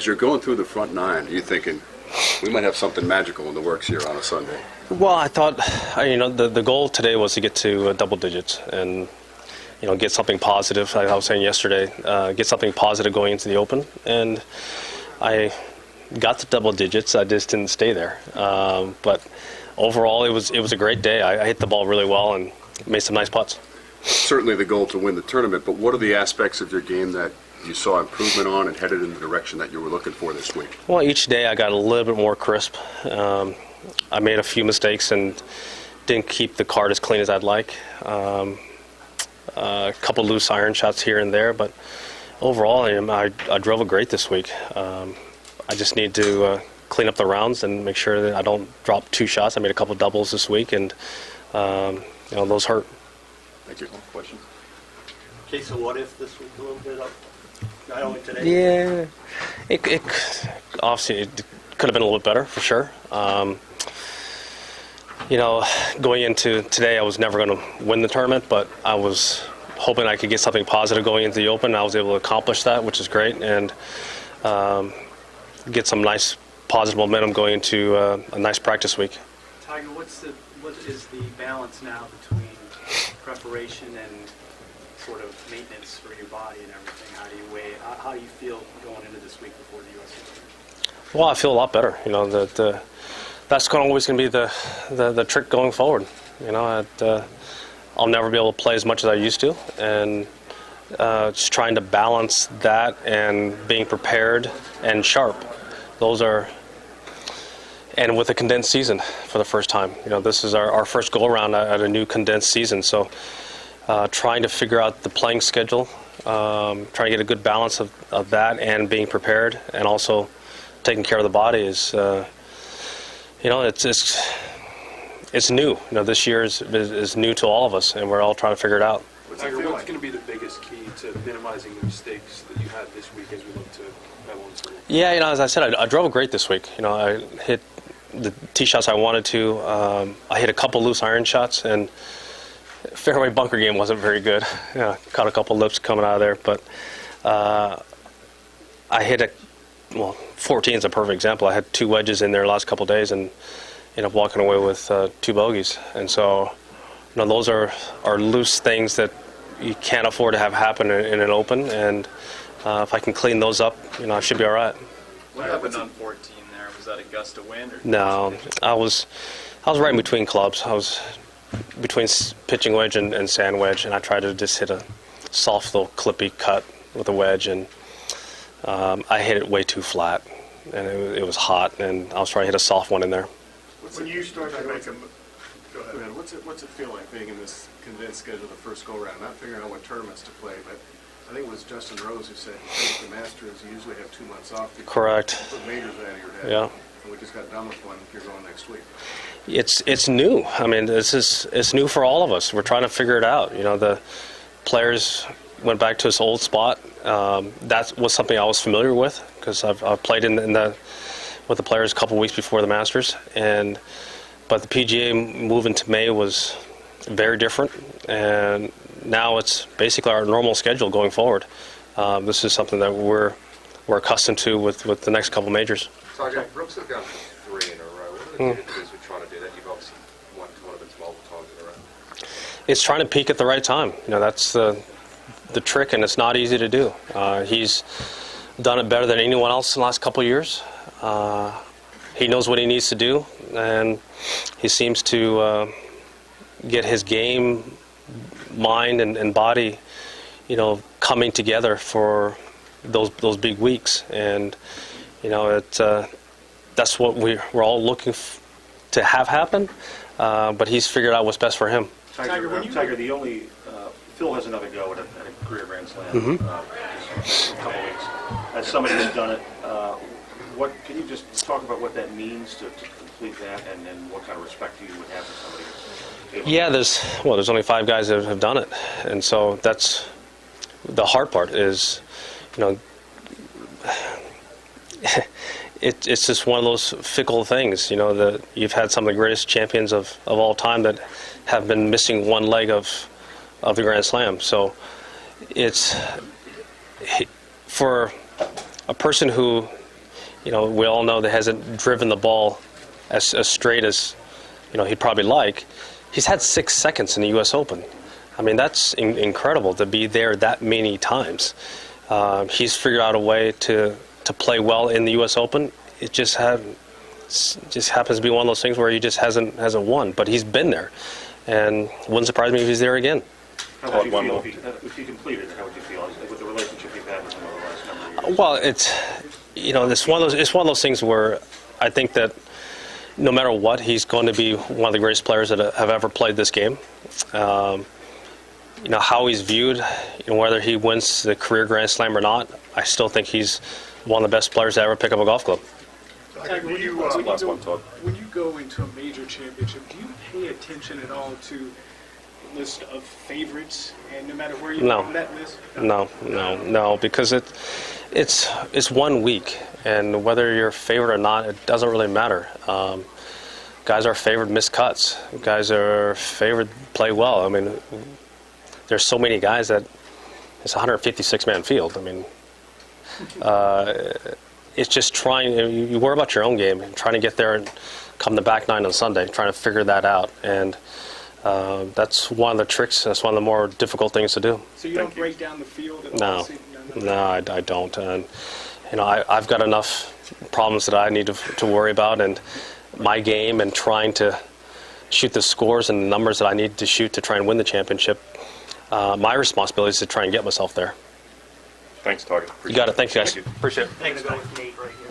As you're going through the front nine, are you thinking, we might have something magical in the works here on a Sunday? Well, I thought, the goal today was to get to double digits and, get something positive. Like I was saying yesterday, get something positive going into the Open. And I got to double digits. I just didn't stay there. But overall, it was a great day. I hit the ball really well and made some nice putts. Certainly the goal to win the tournament, but what are the aspects of your game that you saw improvement on and headed in the direction that you were looking for this week? Well, each day I got a little bit more crisp. I made a few mistakes and didn't keep the card as clean as I'd like. A couple loose iron shots here and there, but overall I drove it great this week. I just need to clean up the rounds and make sure that I don't drop 2 shots. I made a couple doubles this week, and those hurt. Thank you. Question. Case of what if this week a little bit up? Not only today. Yeah, it obviously it could have been a little bit better for sure. Going into today, I was never going to win the tournament, but I was hoping I could get something positive going into the Open. I was able to accomplish that, which is great, and get some nice positive momentum going into a nice practice week. Tiger, what is the balance now between preparation and sort of maintenance for your body and everything? How do you weigh? How do you feel going into this week before the U.S. Open? Well, I feel a lot better. That's always going to be the trick going forward. I'll never be able to play as much as I used to, and just trying to balance that and being prepared and sharp. And with a condensed season for the first time. This is our first go-around at a new condensed season, so trying to figure out the playing schedule, trying to get a good balance of that and being prepared, and also taking care of the body is, it's new. This year is new to all of us, and we're all trying to figure it out. Tiger, what's going to be the biggest key to minimizing the mistakes that you had this week as we look to that one? Yeah, as I said, I drove great this week. I hit the tee shots I wanted to. I hit a couple loose iron shots, and fairway bunker game wasn't very good. Caught a couple lips coming out of there, but I hit 14 is a perfect example. I had 2 wedges in there the last couple of days and ended up walking away with 2 bogeys. And so, those are loose things that you can't afford to have happen in an Open. And if I can clean those up, I should be all right. What happened on 14 there? Was that a gust of wind? Or No, I was right in between clubs. I was between pitching wedge and sand wedge, and I tried to just hit a soft little clippy cut with a wedge, and I hit it way too flat, and it was hot, and I was trying to hit a soft one in there. When you start to make go ahead. What's it feel like being in this condensed schedule the first go-round? Not figuring out what tournaments to play, but I think it was Justin Rose who said the Masters, you usually have 2 months off. Correct. Put majors out of your head. Yeah. And we just got done with one. You're going next week. It's new. I mean, it's new for all of us. We're trying to figure it out. The players went back to his old spot. That was something I was familiar with because I've played with the players a couple weeks before the Masters, but the PGA move into May was very different, and now it's basically our normal schedule going forward. This is something that we're accustomed to with the next couple majors. Tiger, Brooks has gone 3 in a row. What are the key we're trying to do that? You've obviously won tournaments multiple times in a row. It's trying to peak at the right time. That's the trick, and it's not easy to do. He's done it better than anyone else in the last couple of years. He knows what he needs to do, and he seems to get his game, mind, and body, coming together for those big weeks. And that's what we're all looking to have happen. But he's figured out what's best for him. Tiger, the only Phil has another go at a career Grand Slam in a couple weeks. As somebody who's done it, can you just talk about what that means to complete that, and then what kind of respect you would have for somebody? Yeah, there's only 5 guys that have done it, and so that's the hard part. Is it's just one of those fickle things. That you've had some of the greatest champions of all time that have been missing one leg of the Grand Slam. So it's for a person who we all know that hasn't driven the ball as straight as he'd probably like. He's had 6 seconds in the U.S. Open. I mean, that's incredible to be there that many times. He's figured out a way to play well in the U.S. Open. It just happens to be one of those things where he just hasn't won, but he's been there, and wouldn't surprise me if he's there again. How would you feel if he completed? How would you feel with the relationship you've had with him over the last number of years? Well, it's one of those things where I think that no matter what, he's going to be one of the greatest players that have ever played this game. How he's viewed, whether he wins the career Grand Slam or not, I still think he's one of the best players to ever pick up a golf club. When you go into a major championship, do you pay attention at all to the list of favorites, and no matter where you are on that list? No, because it's 1 week, and whether you're favored or not, it doesn't really matter. Guys are favored miss cuts. Guys are favored play well. I mean, there's so many guys that it's a 156-man field. I mean, it's just you worry about your own game and trying to get there and come the back nine on Sunday, trying to figure that out. And that's one of the tricks. That's one of the more difficult things to do. So you don't break down the field at all? No, I don't. And I've got enough problems that I need to worry about, and my game and trying to shoot the scores and the numbers that I need to shoot to try and win the championship. My responsibility is to try and get myself there. Thanks, Tiger. You got it. Thanks, guys. Thank you. Appreciate it. Thanks, go with Nate right here.